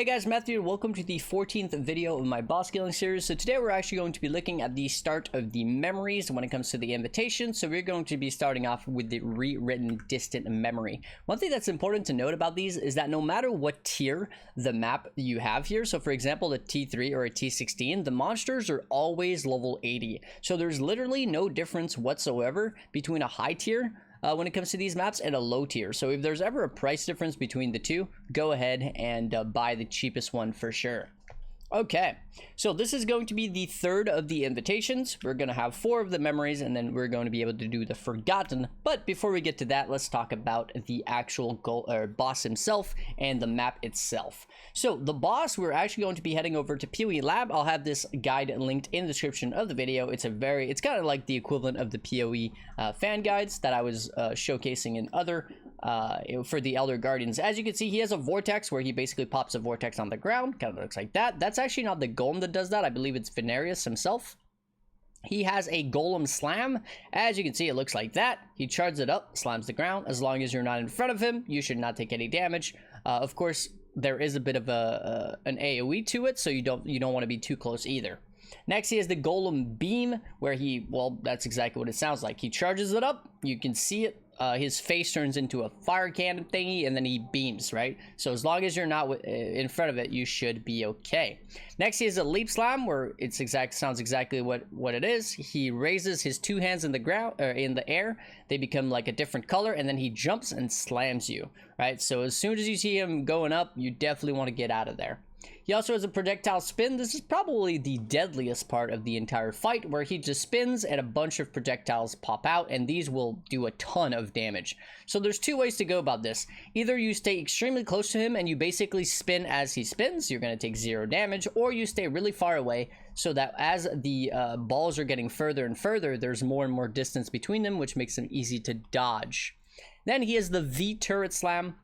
Hey guys, Matthew, welcome to the 14th video of my boss scaling series. So today we're actually going to be looking at the start of the memories when it comes to the invitation. So we're going to be starting off with the rewritten distant memory. One thing that's important to note about these is that no matter what tier the map you have here, so for example, a T3 or a T16, the monsters are always level 80. So there's literally no difference whatsoever between a high tier when it comes to these maps and a low tier. So if there's ever a price difference between the two, go ahead and buy the cheapest one for sure. Okay, so this is going to be the third of the invitations. We're going to have 4 of the memories, and then we're going to be able to do the forgotten. But before we get to that, let's talk about the actual boss himself and the map itself. So the boss, we're actually going to be heading over to PoE Lab. I'll have this guide linked in the description of the video. It's kind of like the equivalent of the PoE fan guides that I was showcasing in other for the Elder Guardians. As you can see, he has a vortex where he basically pops a vortex on the ground. Kind of looks like that. That's actually not the Golem that does that. I believe it's Venarius himself. He has a Golem slam. As you can see, it looks like that. He charges it up, slams the ground. As long as you're not in front of him, you should not take any damage. Of course, there is a bit of an AoE to it, so you don't want to be too close either. Next, he has the Golem beam, where that's exactly what it sounds like. He charges it up. You can see it. His face turns into a fire cannon thingy, and then he beams, right? So as long as you're not in front of it, you should be okay. Next, he has a leap slam, where sounds exactly what it is. He raises his 2 hands in the ground or in the air. They become like a different color, and then he jumps and slams you, right? So as soon as you see him going up, you definitely want to get out of there. He also has a projectile spin. This is probably the deadliest part of the entire fight, where he just spins and a bunch of projectiles pop out, and these will do a ton of damage. So there's 2 ways to go about this. Either you stay extremely close to him and you basically spin as he spins, you're going to take 0 damage, or you stay really far away so that as the balls are getting further and further, there's more and more distance between them, which makes them easy to dodge. Then he has the V turret slam,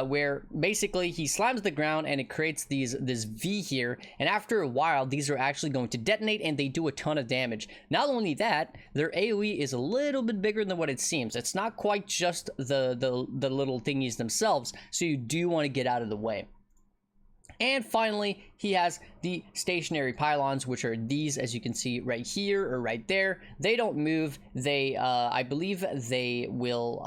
where basically he slams the ground and it creates this V here, and after a while these are actually going to detonate and they do a ton of damage. Not only that, their AoE is a little bit bigger than what it seems. It's not quite just the little thingies themselves, so you do want to get out of the way. And finally, he has the stationary pylons, which are these, as you can see right here or right there. They don't move. They I believe they will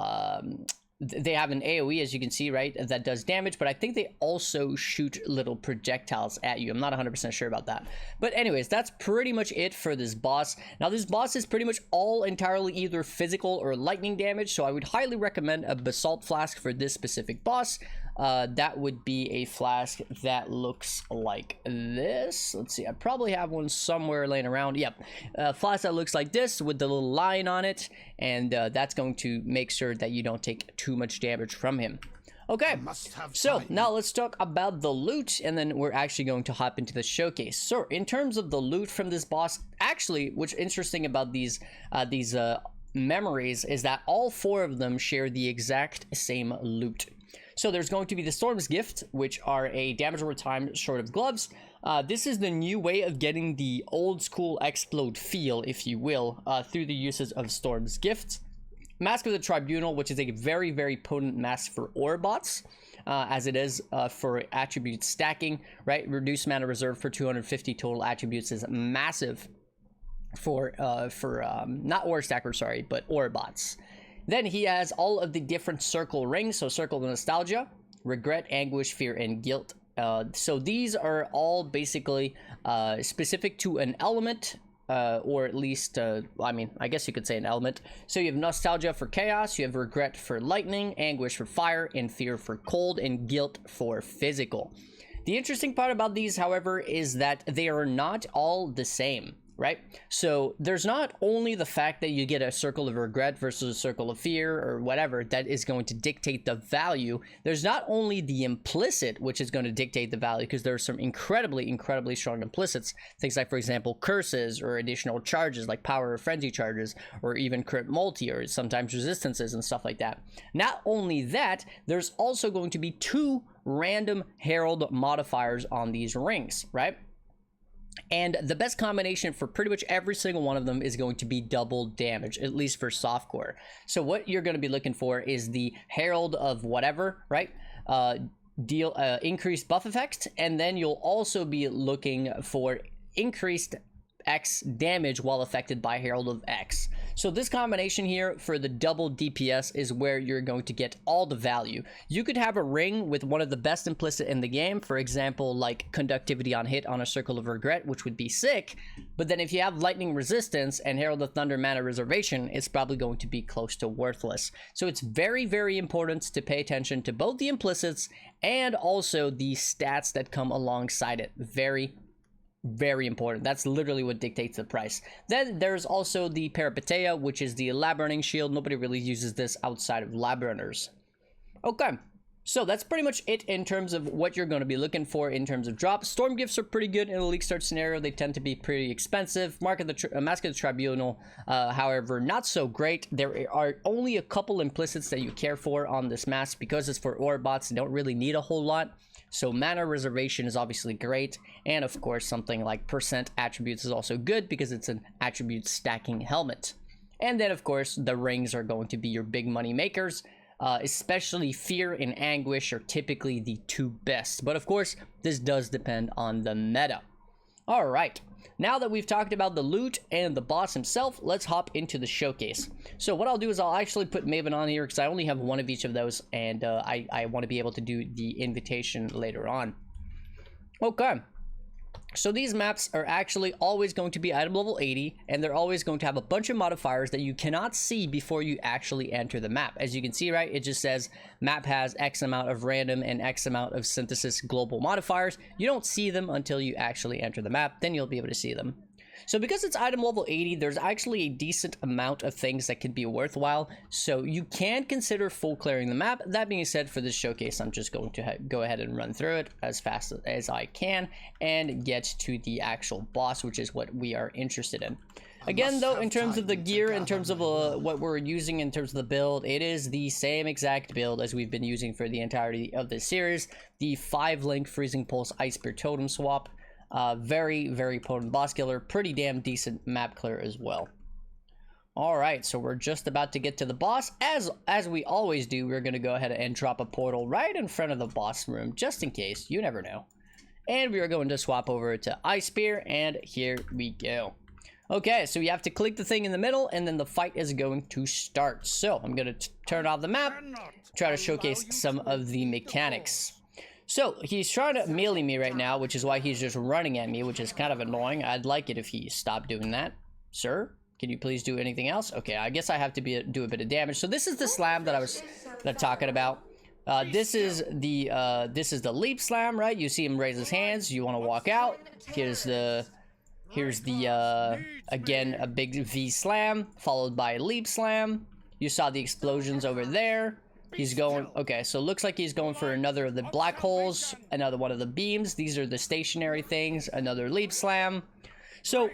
they have an AoE, as you can see, right, that does damage, but I think they also shoot little projectiles at you. I'm not 100% sure about that. But anyways, that's pretty much it for this boss. Now, this boss is pretty much all entirely either physical or lightning damage, so I would highly recommend a Basalt Flask for this specific boss. That would be a flask that looks like this. Let's see, I probably have one somewhere laying around. Yep, a flask that looks like this with the little line on it, and that's going to make sure that you don't take too much damage from him. Okay, so now let's talk about the loot, and then we're actually going to hop into the showcase. So in terms of the loot from this boss, actually, what's interesting about these memories is that all 4 of them share the exact same loot. So there's going to be the Storm's Gift, which are a damage over time sort of gloves. This is the new way of getting the old school explode feel, if you will, through the uses of Storm's Gift. Mask of the Tribunal, which is a very, very potent mask for ore bots, as it is for attribute stacking, right? Reduced mana reserve for 250 total attributes is massive for not ore stackers, sorry, but ore bots. Then he has all of the different circle rings, so Circle of Nostalgia, Regret, Anguish, Fear, and Guilt. So these are all basically specific to an element, or at least, I mean, I guess you could say an element. So you have Nostalgia for Chaos, you have Regret for Lightning, Anguish for Fire, and Fear for Cold, and Guilt for Physical. The interesting part about these, however, is that they are not all the same, right? So there's not only the fact that you get a Circle of Regret versus a Circle of Fear or whatever that is going to dictate the value. There's not only the implicit, which is going to dictate the value, because there are some incredibly strong implicits. Things like, for example, curses or additional charges like power or frenzy charges, or even crit multi, or sometimes resistances and stuff like that. Not only that, there's also going to be 2 random herald modifiers on these rings, right? And the best combination for pretty much every single one of them is going to be double damage, at least for softcore. So what you're going to be looking for is the Herald of whatever, right? deal increased buff effect, and then you'll also be looking for increased X damage while affected by Herald of X. So this combination here for the double DPS is where you're going to get all the value. You could have a ring with one of the best implicit in the game, for example, like conductivity on hit on a Circle of Regret, which would be sick, but then if you have lightning resistance and Herald of Thunder mana reservation, it's probably going to be close to worthless. So it's very, very important to pay attention to both the implicits and also the stats that come alongside it. Very important. That's literally what dictates the price. Then there's also the Peripeteia, which is the lab running shield. Nobody really uses this outside of lab runners. Okay, so that's pretty much it in terms of what you're going to be looking for in terms of drops. Storm gifts are pretty good in a league start scenario. They tend to be pretty expensive. Mask of the Tribunal, however, not so great. There are only a couple implicits that you care for on this mask because it's for ore bots. You don't really need a whole lot. So mana reservation is obviously great, and of course something like percent attributes is also good because it's an attribute stacking helmet. And then of course the rings are going to be your big money makers, especially Fear and Anguish are typically the two best, but of course this does depend on the meta. All right, now that we've talked about the loot and the boss himself, let's hop into the showcase. So what I'll do is I'll actually put Maven on here because I only have one of each of those, and I want to be able to do the invitation later on. Okay, so these maps are actually always going to be item level 80, and they're always going to have a bunch of modifiers that you cannot see before you actually enter the map. As you can see, right, it just says map has X amount of random and X amount of synthesis global modifiers. You don't see them until you actually enter the map, then you'll be able to see them. So because it's item level 80, there's actually a decent amount of things that could be worthwhile, so you can consider full clearing the map. That being said, for this showcase, I'm just going to go ahead and run through it as fast as I can and get to the actual boss, which is what we are interested in. Again, though, in terms of the gear, in terms of what we're using in terms of the build, it is the same exact build as we've been using for the entirety of this series. The 5-link Freezing Pulse Ice Spear Totem swap. Very, very potent boss killer, pretty damn decent map clear as well. Alright, so we're just about to get to the boss. As we always do, we're going to go ahead and drop a portal right in front of the boss room, just in case, you never know. And we are going to swap over to Ice Spear, and here we go. Okay, so you have to click the thing in the middle, and then the fight is going to start. So, I'm going to turn off the map, try to showcase some of the mechanics. So, he's trying to melee me right now, which is why he's just running at me, which is kind of annoying. I'd like it if he stopped doing that. Sir, can you please do anything else? Okay, I guess I have to do a bit of damage. So this is the slam that I was talking about. This is the leap slam, right? You see him raise his hands. You want to walk out. Here's the again, a big V slam, followed by a leap slam. You saw the explosions over there. He's going, okay, so it looks like he's going for another of the black holes, another one of the beams. These are the stationary things, another leap slam. So,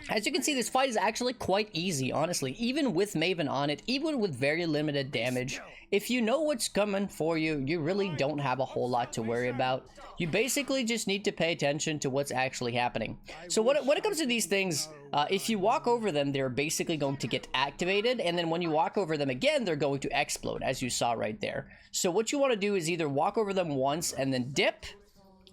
as you can see, this fight is actually quite easy, honestly. Even with Maven on it, even with very limited damage, if you know what's coming for you, you really don't have a whole lot to worry about. You basically just need to pay attention to what's actually happening. So when it comes to these things, if you walk over them, they're basically going to get activated, and then when you walk over them again, they're going to explode, as you saw right there. So what you want to do is either walk over them once and then dip,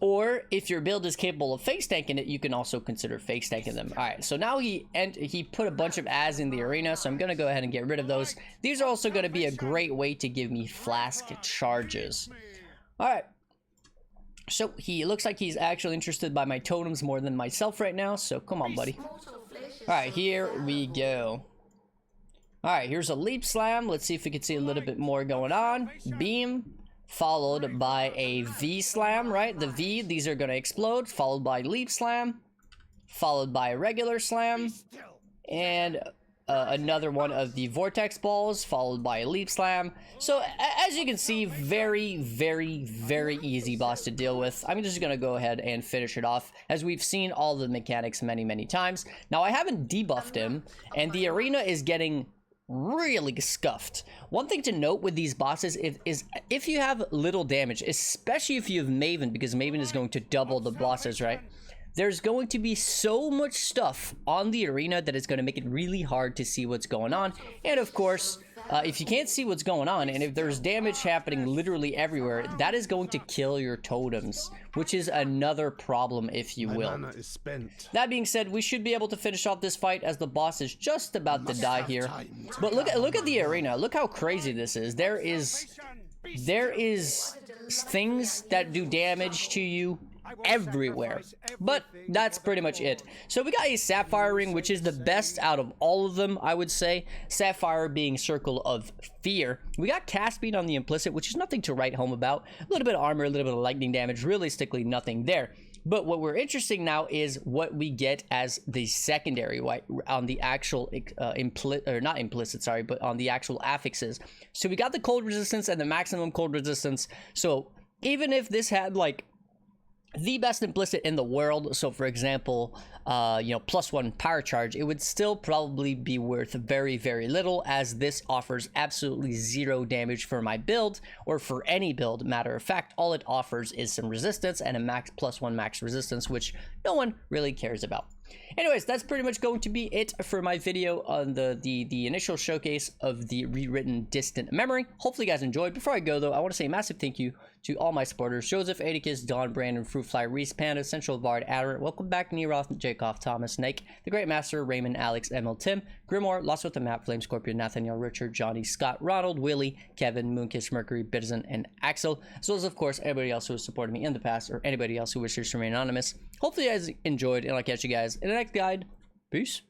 or if your build is capable of face tanking it, you can also consider face tanking them. Alright, so now he put a bunch of ads in the arena, so I'm going to go ahead and get rid of those. These are also going to be a great way to give me flask charges. Alright. So, he looks like he's actually interested by my totems more than myself right now, so come on, buddy. Alright, here we go. Alright, here's a leap slam. Let's see if we can see a little bit more going on. Beam, followed by a V slam, right? The V, these are going to explode, followed by leap slam, followed by a regular slam, and another one of the vortex balls, followed by a leap slam. So as you can see, very, very, very easy boss to deal with. I'm just gonna go ahead and finish it off, as we've seen all the mechanics many times. Now, I haven't debuffed him, and the arena is getting really scuffed. One thing to note with these bosses is if you have little damage, especially if you have Maven, because Maven is going to double the bosses, right? there's going to be so much stuff on the arena that it's going to make it really hard to see what's going on. And of course, if you can't see what's going on, and if there's damage happening literally everywhere, that is going to kill your totems, which is another problem, if you will. That being said, we should be able to finish off this fight as the boss is just about to die here. But look at the arena. Look how crazy this is. There is things that do damage to you everywhere, but that's pretty much it. So we got a Sapphire ring, which is the best out of all of them, I would say. Sapphire being Circle of Fear. We got cast speed on the implicit, which is nothing to write home about. A little bit of armor, a little bit of lightning damage, realistically nothing there. But what we're interested now is what we get as the secondary, right, on the actual not implicit, sorry, but on the actual affixes. So we got the cold resistance and the maximum cold resistance. So even if this had like the best implicit in the world, so for example, you know, +1 power charge, it would still probably be worth very, very little, as this offers absolutely 0 damage for my build, or for any build. Matter of fact, all it offers is some resistance and a max +1 max resistance, which no one really cares about. Anyways, that's pretty much going to be it for my video on the initial showcase of the Rewritten Distant Memory. Hopefully you guys enjoyed. Before I go though, I want to say a massive thank you to all my supporters: Joseph, Atticus, Don, Brandon, Fruitfly, Reese, Panda, Central Bard, Adder, welcome back, Neroth, Jacob, Thomas, Snake, The Great Master, Raymond, Alex, ML, Tim, Grimoire, Lost with the Map, Flame Scorpion, Nathaniel, Richard, Johnny, Scott, Ronald, Willie, Kevin, Moonkiss, Mercury, Bitizen, and Axel, as well as of course anybody else who has supported me in the past, or anybody else who wishes to remain anonymous. Hopefully you guys enjoyed, and I'll catch you guys in the next guide. Peace.